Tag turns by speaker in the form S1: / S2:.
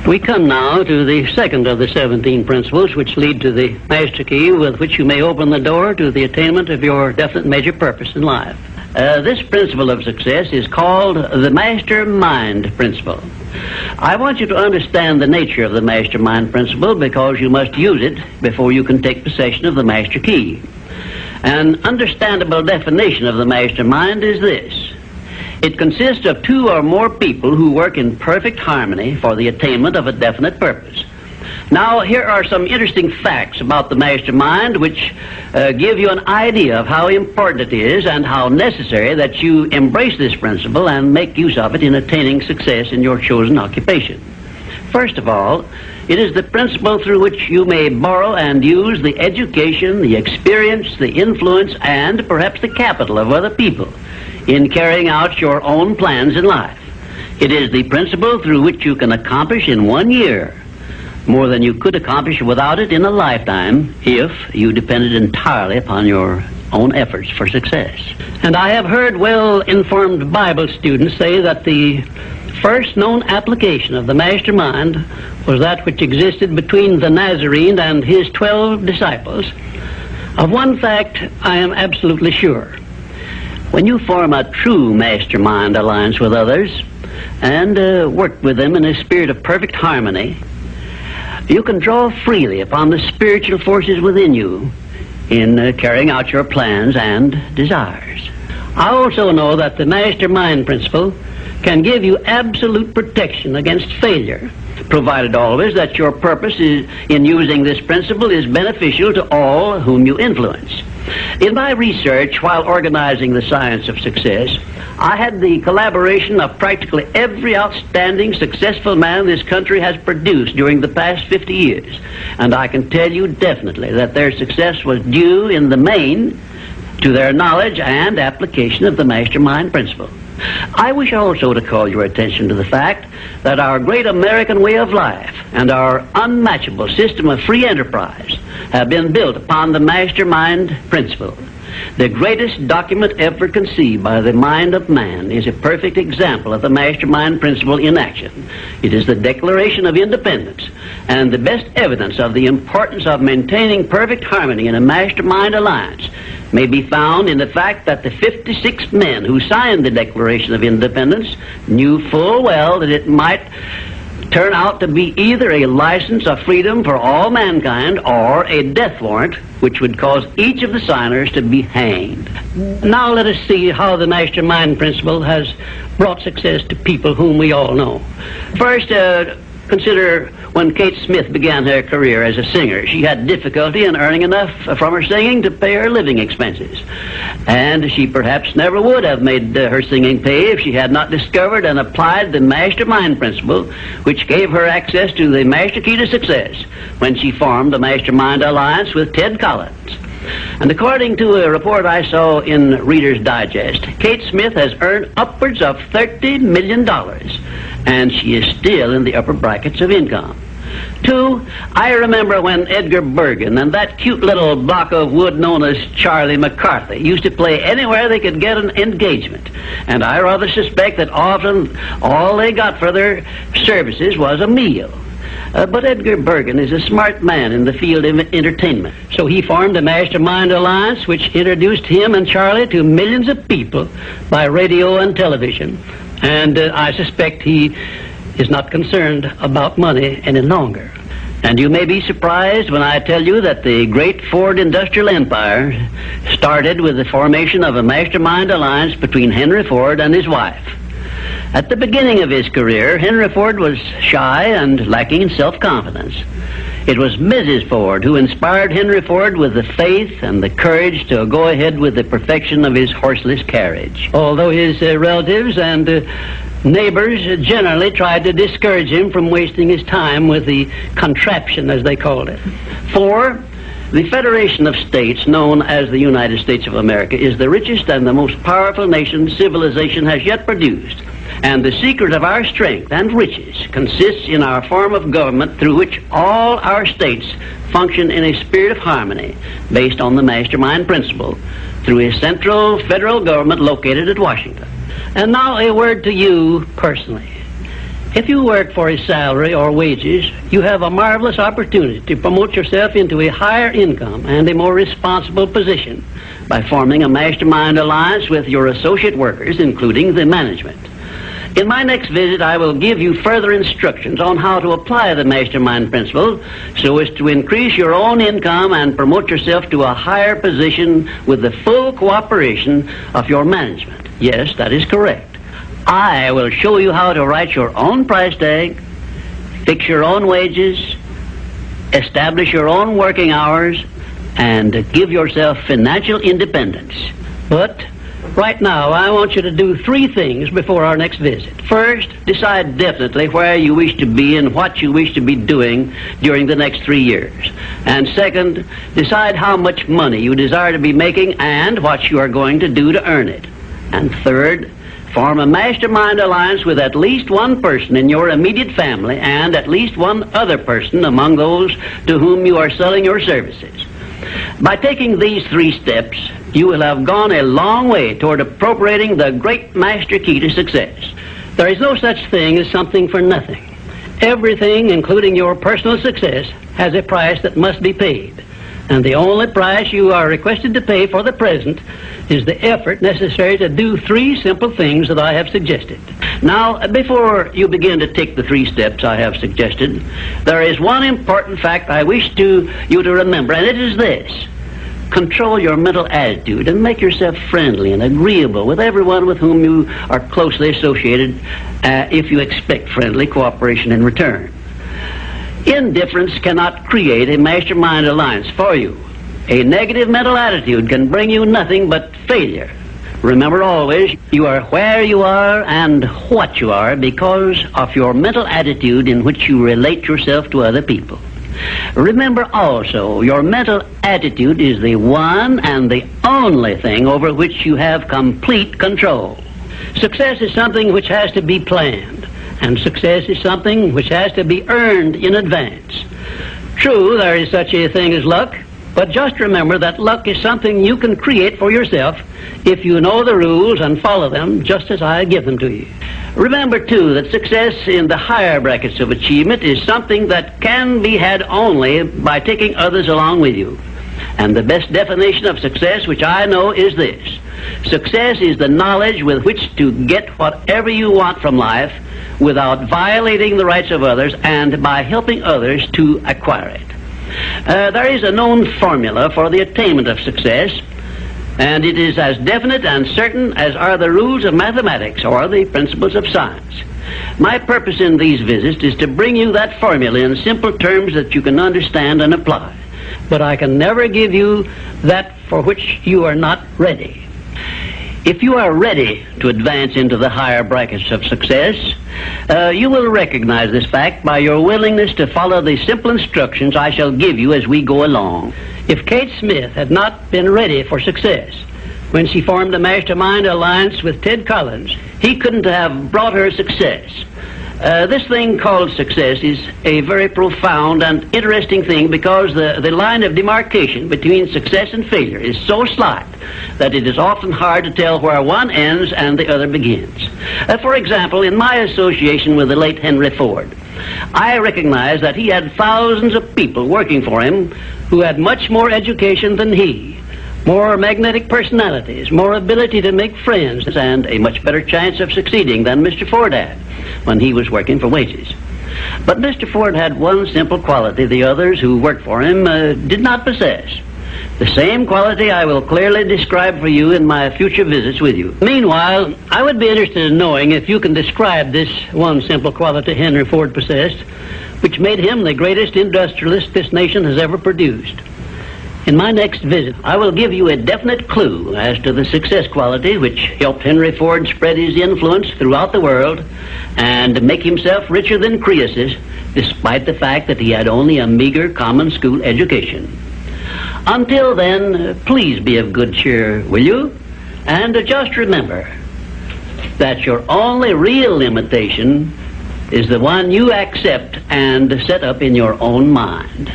S1: We come now to the second of the 17 principles which lead to the master key with which you may open the door to the attainment of your definite major purpose in life. This principle of success is called the Mastermind principle. I want you to understand the nature of the Mastermind principle because you must use it before you can take possession of the master key. An understandable definition of the Mastermind is this. It consists of two or more people who work in perfect harmony for the attainment of a definite purpose. Now, here are some interesting facts about the Mastermind which give you an idea of how important it is and how necessary that you embrace this principle and make use of it in attaining success in your chosen occupation. First of all, it is the principle through which you may borrow and use the education, the experience, the influence, and perhaps the capital of other people in carrying out your own plans in life. It is the principle through which you can accomplish in 1 year more than you could accomplish without it in a lifetime if you depended entirely upon your own efforts for success. And I have heard well-informed Bible students say that the first known application of the Mastermind was that which existed between the Nazarene and his 12 disciples. Of one fact I am absolutely sure. When you form a true Mastermind alliance with others and work with them in a spirit of perfect harmony, you can draw freely upon the spiritual forces within you in carrying out your plans and desires. I also know that the Mastermind principle can give you absolute protection against failure, provided always that your purpose in using this principle is beneficial to all whom you influence. In my research while organizing the science of success, I had the collaboration of practically every outstanding successful man this country has produced during the past 50 years. And I can tell you definitely that their success was due in the main to their knowledge and application of the Mastermind principle. I wish also to call your attention to the fact that our great American way of life and our unmatchable system of free enterprise have been built upon the Mastermind principle. The greatest document ever conceived by the mind of man is a perfect example of the Mastermind principle in action. It is the Declaration of Independence, and the best evidence of the importance of maintaining perfect harmony in a Mastermind alliance may be found in the fact that the 56 men who signed the Declaration of Independence knew full well that it might turn out to be either a license of freedom for all mankind or a death warrant which would cause each of the signers to be hanged. Now let us see how the Mastermind principle has brought success to people whom we all know. First, consider when Kate Smith began her career as a singer. She had difficulty in earning enough from her singing to pay her living expenses. And she perhaps never would have made her singing pay if she had not discovered and applied the Mastermind principle, which gave her access to the master key to success when she formed the Mastermind alliance with Ted Collins. And according to a report I saw in Reader's Digest, Kate Smith has earned upwards of $30 million, and she is still in the upper brackets of income. 2, I remember when Edgar Bergen and that cute little block of wood known as Charlie McCarthy used to play anywhere they could get an engagement. And I rather suspect that often all they got for their services was a meal. But Edgar Bergen is a smart man in the field of entertainment. So he formed a Mastermind alliance which introduced him and Charlie to millions of people by radio and television. And I suspect he is not concerned about money any longer. And you may be surprised when I tell you that the great Ford industrial empire started with the formation of a Mastermind alliance between Henry Ford and his wife. At the beginning of his career, Henry Ford was shy and lacking in self-confidence. It was Mrs. Ford who inspired Henry Ford with the faith and the courage to go ahead with the perfection of his horseless carriage. Although his relatives and neighbors generally tried to discourage him from wasting his time with the contraption, as they called it. 4, the Federation of States, known as the United States of America, is the richest and the most powerful nation civilization has yet produced. And the secret of our strength and riches consists in our form of government through which all our states function in a spirit of harmony based on the Mastermind principle through a central federal government located at Washington. And now a word to you personally. If you work for a salary or wages, you have a marvelous opportunity to promote yourself into a higher income and a more responsible position by forming a mastermind alliance with your associate workers, including the management. In my next visit, I will give you further instructions on how to apply the mastermind principle so as to increase your own income and promote yourself to a higher position with the full cooperation of your management. Yes, that is correct. I will show you how to write your own price tag, fix your own wages, establish your own working hours, and give yourself financial independence. But right now, I want you to do 3 things before our next visit. First, decide definitely where you wish to be and what you wish to be doing during the next 3 years. And second, decide how much money you desire to be making and what you are going to do to earn it. And third, form a mastermind alliance with at least one person in your immediate family and at least one other person among those to whom you are selling your services. By taking these 3 steps, you will have gone a long way toward appropriating the great master key to success. There is no such thing as something for nothing. Everything, including your personal success, has a price that must be paid. And the only price you are requested to pay for the present is the effort necessary to do 3 simple things that I have suggested. Now, before you begin to take the 3 steps I have suggested, there is one important fact I wish you to remember, and it is this. Control your mental attitude and make yourself friendly and agreeable with everyone with whom you are closely associated if you expect friendly cooperation in return. Indifference cannot create a mastermind alliance for you. A negative mental attitude can bring you nothing but failure. Remember always, you are where you are and what you are because of your mental attitude in which you relate yourself to other people. Remember also, your mental attitude is the one and the only thing over which you have complete control. Success is something which has to be planned, and success is something which has to be earned in advance. True, there is such a thing as luck, but just remember that luck is something you can create for yourself if you know the rules and follow them just as I give them to you. Remember, too, that success in the higher brackets of achievement is something that can be had only by taking others along with you. And the best definition of success, which I know, is this. Success is the knowledge with which to get whatever you want from life without violating the rights of others and by helping others to acquire it. There is a known formula for the attainment of success, and it is as definite and certain as are the rules of mathematics or the principles of science. My purpose in these visits is to bring you that formula in simple terms that you can understand and apply. But I can never give you that for which you are not ready. If you are ready to advance into the higher brackets of success, you will recognize this fact by your willingness to follow the simple instructions I shall give you as we go along. If Kate Smith had not been ready for success when she formed a mastermind alliance with Ted Collins, he couldn't have brought her success. This thing called success is a very profound and interesting thing because the line of demarcation between success and failure is so slight that it is often hard to tell where one ends and the other begins. For example, in my association with the late Henry Ford, I recognized that he had thousands of people working for him who had much more education than he, more magnetic personalities, more ability to make friends, and a much better chance of succeeding than Mr. Ford had when he was working for wages. But Mr. Ford had one simple quality the others who worked for him did not possess. The same quality I will clearly describe for you in my future visits with you. Meanwhile, I would be interested in knowing if you can describe this one simple quality Henry Ford possessed, which made him the greatest industrialist this nation has ever produced. In my next visit, I will give you a definite clue as to the success quality which helped Henry Ford spread his influence throughout the world and make himself richer than Croesus, despite the fact that he had only a meager common school education. Until then, please be of good cheer, will you? And just remember that your only real limitation is the one you accept and set up in your own mind.